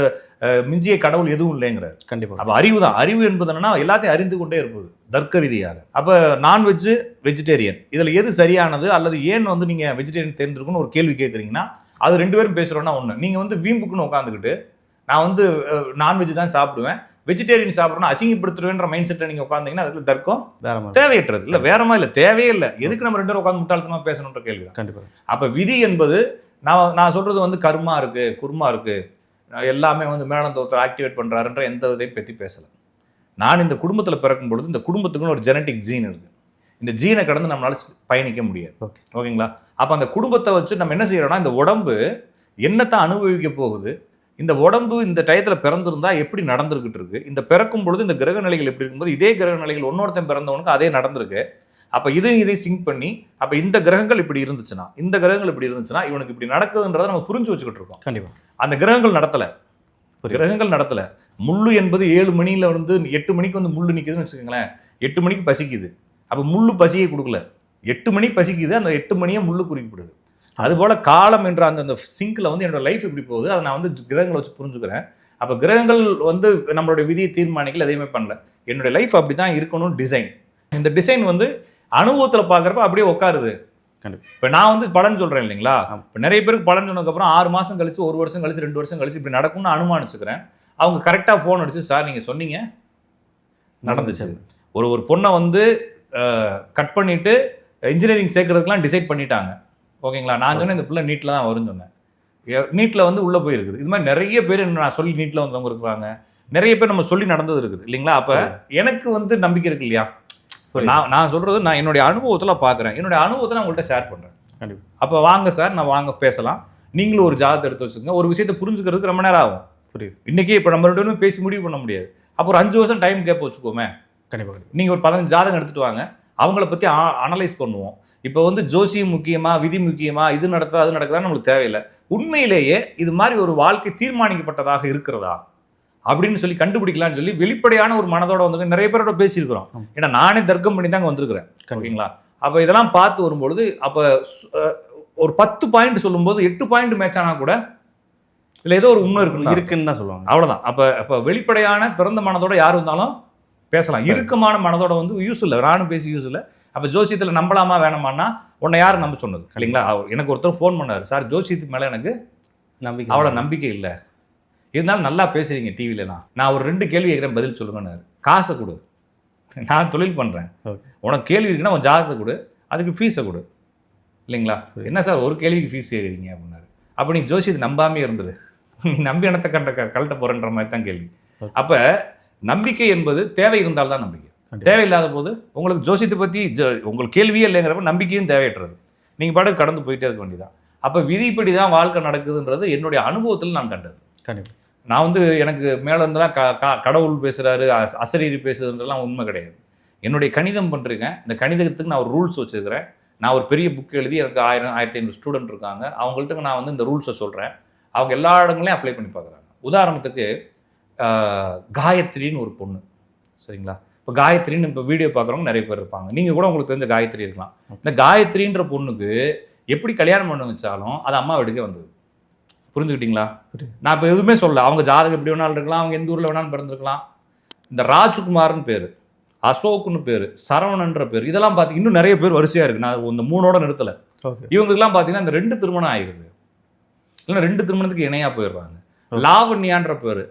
மிஞ்சிய கடவுள் எதுவும் இல்லைங்கிறார். கண்டிப்பாக. அப்போ அறிவு தான். அறிவு என்பது என்னன்னா எல்லாத்தையும் அறிந்து கொண்டே இருப்பது தர்க்க ரீதியாக. அப்போ நான்வெஜ், வெஜிடேரியன், இதில் எது சரியானது அல்லது ஏன் வந்து நீங்கள் வெஜிடேரியன் தேர்ந்தெடுக்கணும்னு ஒரு கேள்வி கேட்குறீங்கன்னா, அது 2 பேரும் பேசுகிறோன்னா ஒன்று. நீங்கள் வந்து வீம்புக்குன்னு உட்காந்துக்கிட்டு நான் வந்து நான்வெஜ் தான் சாப்பிடுவேன், வெஜிடேரியன் சாப்பிட்றோன்னா அசிங்கப்படுத்துருவேன்ற மைண்ட் செட்டில் நீங்கள் உட்காந்தீங்கன்னா அதுக்கு தர்க்கம் தேவையற்றது. இல்லை வேற மாதிரி இல்லை, தேவையே இல்லை. எதுக்கு நம்ம 2 பேரும் உட்காந்து முட்டாள்தனமாக பேசணுன்ற கேள்வி தான். கண்டிப்பாக. அப்போ விதி என்பது நான் சொல்கிறது வந்து கர்மா இருக்குது, குர்மா இருக்குது, எல்லாமே வந்து மேடம் தோத்தர் ஆக்டிவேட் பண்ணுறாருன்ற எந்த இதையும் பற்றி பேசலை. நான் இந்த குடும்பத்தில் பிறக்கும் பொழுது இந்த குடும்பத்துக்குன்னு ஒரு ஜெனட்டிக் ஜீன் இருக்குது. இந்த ஜீனை கடந்து நம்மளால பயணிக்க முடியாது. ஓகேங்களா? அப்போ அந்த குடும்பத்தை வச்சு நம்ம என்ன செய்யறோம்னா, இந்த உடம்பு என்னத்தை அனுபவிக்க போகுது, இந்த உடம்பு இந்த டயத்தில் பிறந்திருந்தா எப்படி நடந்துருக்கிட்டு இருக்கு, இந்த பிறக்கும் பொழுது இந்த கிரக நிலைகள் எப்படி இருக்கும்போது இதே கிரக நிலைகள் ஒன்னொருத்தன் பிறந்தவனுக்கு அதே நடந்திருக்கு. அப்போ இதையும் சிங்க் பண்ணி அப்போ இந்த கிரகங்கள் இப்படி இருந்துச்சுன்னா, இந்த கிரகங்கள் இப்படி இருந்துச்சுன்னா இவனுக்கு இப்படி நடக்குதுன்றதை நம்ம புரிஞ்சு வச்சுக்கிட்டு இருக்கோம். கண்டிப்பாக அந்த கிரகங்கள் நடத்தலை. முள்ளு என்பது 7 மணியில் வந்து 8 மணிக்கு வந்து முள்ளு நிற்குதுன்னு வச்சுக்கோங்களேன். 8 மணிக்கு பசிக்குது. அப்போ முள்ளு பசியை கொடுக்கல. 8 மணி பசிக்குது, அந்த 8 மணியை முள்ளு குறிப்பிடுது. அதுபோல் காலம் என்ற அந்த சிங்கில் வந்து என்னோட லைஃப் இப்படி போகுது, அதை நான் வந்து கிரகங்களை வச்சு புரிஞ்சுக்கிறேன். அப்போ கிரகங்கள் வந்து நம்மளுடைய விதியை தீர்மானிக்கல, எதையுமே பண்ணல. என்னுடைய லைஃப் அப்படி தான் இருக்கணும் டிசைன். இந்த டிசைன் வந்து அனுபவத்தில் பார்க்குறப்ப அப்படியே உட்காருது. இப்போ நான் வந்து பலன் சொல்கிறேன் இல்லைங்களா? இப்போ நிறைய பேருக்கு பலன் சொன்னதுக்கப்புறம் 6 மாதம் கழிச்சு, 1 வருஷம் கழிச்சு, 2 வருஷம் கழிச்சு இப்படி நடக்கும்னு அனுமானிச்சுக்கிறேன். அவங்க கரெக்டாக ஃபோன் அடிச்சு, சார் நீங்கள் சொன்னீங்க நடந்துச்சு. ஒரு பொண்ணை வந்து கட் பண்ணிவிட்டு இன்ஜினியரிங் சேர்க்கறதுக்குலாம் டிசைட் பண்ணிட்டாங்க. ஓகேங்களா? நான் சொன்னேன் இந்த பிள்ளை நீட்டில் தான் வரும்னு சொன்னேன். நீட்டில் வந்து உள்ளே போயிருக்குது. இது மாதிரி நிறைய பேர் நான் சொல்லி நீட்டில் வந்தவங்க இருக்கிறாங்க. நிறைய பேர் நம்ம சொல்லி நடந்தது இருக்குது இல்லைங்களா? அப்போ எனக்கு வந்து நம்பிக்கை இருக்கு இல்லையா? நான் சொல்கிறது நான் என்னுடைய அனுபவத்தில் பார்க்குறேன். என்னுடைய அனுபவத்தை நான் உங்கள்கிட்ட ஷேர் பண்ணுறேன். கண்டிப்பாக. அப்போ வாங்க சார், நான் வாங்க பேசலாம். நீங்களும் ஒரு ஜாதகத்தை எடுத்து வச்சுக்கோங்க. ஒரு விஷயத்தை புரிஞ்சுக்கிறதுக்கு ரொம்ப நேரம் ஆகும். புரியுது. இன்றைக்கி இப்போ நம்ம 2 பேரும் பேசி முடிவு பண்ண முடியாது. அப்போ ஒரு 5 வருஷம் டைம் கேப் வச்சுக்கோமே. கண்டிப்பாக. நீங்கள் ஒரு 15 ஜாதகம் எடுத்துகிட்டு வாங்க, அவங்கள பற்றி அனலைஸ் பண்ணுவோம். இப்போ வந்து ஜோசியம் முக்கியமா, விதி முக்கியமா, இது நடத்தா அது நடக்குதான்னு நம்மளுக்கு தேவையில்லை. உண்மையிலேயே இது மாதிரி ஒரு வாழ்க்கை தீர்மானிக்கப்பட்டதாக இருக்கிறதா அப்படின்னு சொல்லி கண்டுபிடிக்கலாம்னு சொல்லி வெளிப்படையான ஒரு மனதோட வந்து நிறைய பேரோட பேசியிருக்கிறோம். ஏன்னா நானே தர்க்கம் பண்ணி தாங்க வந்திருக்கிறேன். ஓகேங்களா? அப்போ இதெல்லாம் பார்த்து வரும்பொழுது அப்போ ஒரு 10 பாயிண்ட் சொல்லும்போது 8 பாயிண்ட் மேட்ச் ஆனால் கூட இதில் ஏதோ ஒரு உண்மை இருக்குன்னு தான் சொல்லுவாங்க. அவ்வளோதான். அப்போ வெளிப்படையான திறந்த மனதோட யார் இருந்தாலும் பேசலாம். இறுக்கமான மனதோட வந்து யூஸ் இல்லை. நானும் பேசி யூஸ் இல்லை. அப்போ ஜோசியத்தில் நம்பலாமா வேணாமான்னா உன்னை யார் நம்ப சொன்னது இல்லைங்களா? எனக்கு ஒருத்தர் ஃபோன் பண்ணார், சார் ஜோசியத்துக்கு மேலே எனக்கு அவ்வளோ நம்பிக்கை இல்லை, இருந்தாலும் நல்லா பேசுறீங்க டிவியில். நான் ஒரு 2 கேள்வி கேட்குறேன், பதில் சொல்லுங்கன்னாரு. காசை கொடு, நான் தொழில் பண்ணுறேன். உனக்கு கேள்வி இருக்குன்னா உன் ஜாதகத்தை கொடு, அதுக்கு ஃபீஸை கொடு இல்லைங்களா? என்ன சார் ஒரு கேள்விக்கு ஃபீஸ் கேட்குறீங்க அப்படின்னாரு. அப்போ நீ ஜோசியத்தை நம்பாமே இருந்தது, நீ நம்பி இடத்த கழட்ட போகிறன்ற மாதிரி தான் கேள்வி. அப்போ நம்பிக்கை என்பது தேவை இருந்தால்தான் நம்பிக்கை. தேவையில்லாத போது உங்களுக்கு ஜோசியத்தை பற்றி உங்களுக்கு கேள்வியே இல்லைங்கிறப்ப நம்பிக்கையும் தேவையற்றது. நீங்கள் பாட்டுக்கு கடந்து போயிட்டே இருக்க வேண்டியதான். அப்போ விதிப்படி தான் வாழ்க்கை நடக்குதுன்றது என்னுடைய அனுபவத்தில் நான் கண்டது. கண்டிப்பாக. நான் வந்து எனக்கு மேலே இருந்தெல்லாம் கடவுள் பேசுகிறாரு, அசரீரி பேசுறதுன்றலாம் உண்மை கிடையாது. என்னுடைய கணிதம் பண்ணுறீங்க. இந்த கணிதத்துக்கு நான் ஒரு ரூல்ஸ் வச்சுருக்கிறேன். நான் ஒரு பெரிய புக் எழுதி எனக்கு 1000-1500 ஸ்டூடெண்ட் இருக்காங்க. அவங்கள்ட்ட நான் வந்து இந்த ரூல்ஸை சொல்கிறேன். அவங்க எல்லா இடங்களையும் அப்ளை பண்ணி பார்க்குறாங்க. உதாரணத்துக்கு காயத்ரின்னு ஒரு பொண்ணு, சரிங்களா? இப்போ காயத்ரின்னு இப்போ வீடியோ பார்க்குறவங்க நிறைய பேர் இருப்பாங்க. நீங்கள் கூட உங்களுக்கு தெரிஞ்ச காயத்ரி இருக்கலாம். இந்த காயத்ரின்ற பொண்ணுக்கு எப்படி கல்யாணம் பண்ண வச்சாலும் அது அம்மா வீட்டுக்கே வந்தது. புரிஞ்சுக்கிட்டீங்களா? நான் இப்போ எதுவுமே சொல்ல. அவங்க ஜாதகம் எப்படி வேணாலும் இருக்கலாம், அவங்க எந்த ஊரில் வேணாலும் பிறந்திருக்கலாம். இந்த ராஜ்குமார்னு பேர், அசோக்னு பேர், சரவணன்ற பேர், இதெல்லாம் பார்த்து இன்னும் நிறைய பேர் வரிசையாக இருக்குது. நான் இந்த 3ஓட நிறுத்தலை. இவங்களுக்குலாம் பார்த்தீங்கன்னா இந்த 2 திருமணம் ஆகிடுது, இல்லைன்னா 2 திருமணத்துக்கு இணையாக போயிடுறாங்க. லாவண்யான்ற பேர்,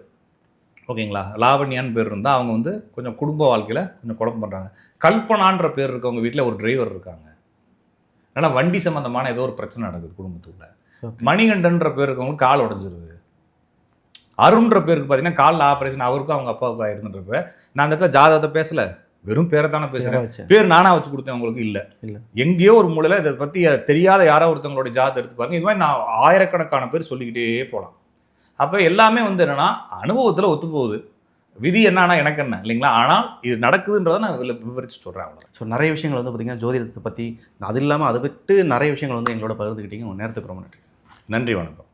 ஓகேங்களா? லாவண்யான்னு பேர் இருந்தால் அவங்க வந்து கொஞ்சம் குடும்ப வாழ்க்கையில் கொஞ்சம் குழப்பம் பண்ணுறாங்க. கல்பனான்ற பேர் இருக்கவங்க வீட்டில் ஒரு டிரைவர் இருக்காங்க, அதனால் வண்டி சம்மந்தமான ஏதோ ஒரு பிரச்சனை நடக்குது குடும்பத்துக்குள்ள. மணிகண்டன்ற பேர் இருக்கவங்களுக்கு கால் உடஞ்சிருது. அருண்ன்ற பேருக்கு பார்த்தீங்கன்னா காலில் ஆப்ரேஷன் அவருக்கும் அவங்க அப்பாவுக்கும் ஆயிருந்துன்றப்ப நான் அந்த இடத்துல ஜாதகத்தை பேசலை, வெறும் பேரை தானே பேசுகிறேன். பேர் நானாக வச்சு கொடுத்தேன் உங்களுக்கு இல்லை. எங்கேயோ ஒரு மூலையில் இதை பற்றி தெரியாத யாரோ ஒருத்தவங்களோட ஜாதகத்தை எடுத்து பாருங்க. இது மாதிரி நான் ஆயிரக்கணக்கான பேர் சொல்லிக்கிட்டே போகலாம். அப்போ எல்லாமே வந்து என்னென்னா அனுபவத்தில் ஒத்து போகுது. விதி என்னன்னா எனக்கு என்ன இல்லைங்களா? ஆனால் இது நடக்குதுன்றதை நான் விவரித்து சொல்கிறேன். அவ்வளோ. ஸோ நிறைய விஷயங்கள் வந்து பார்த்திங்கன்னா ஜோதிடத்தை பற்றி, அது இல்லாமல் அதை விட்டு நிறைய விஷயங்கள் வந்து எங்களோட பகிர்ந்துக்கிட்டீங்க. உங்கள் நேரத்துக்கு ரொம்ப நன்றி. நன்றி, வணக்கம்.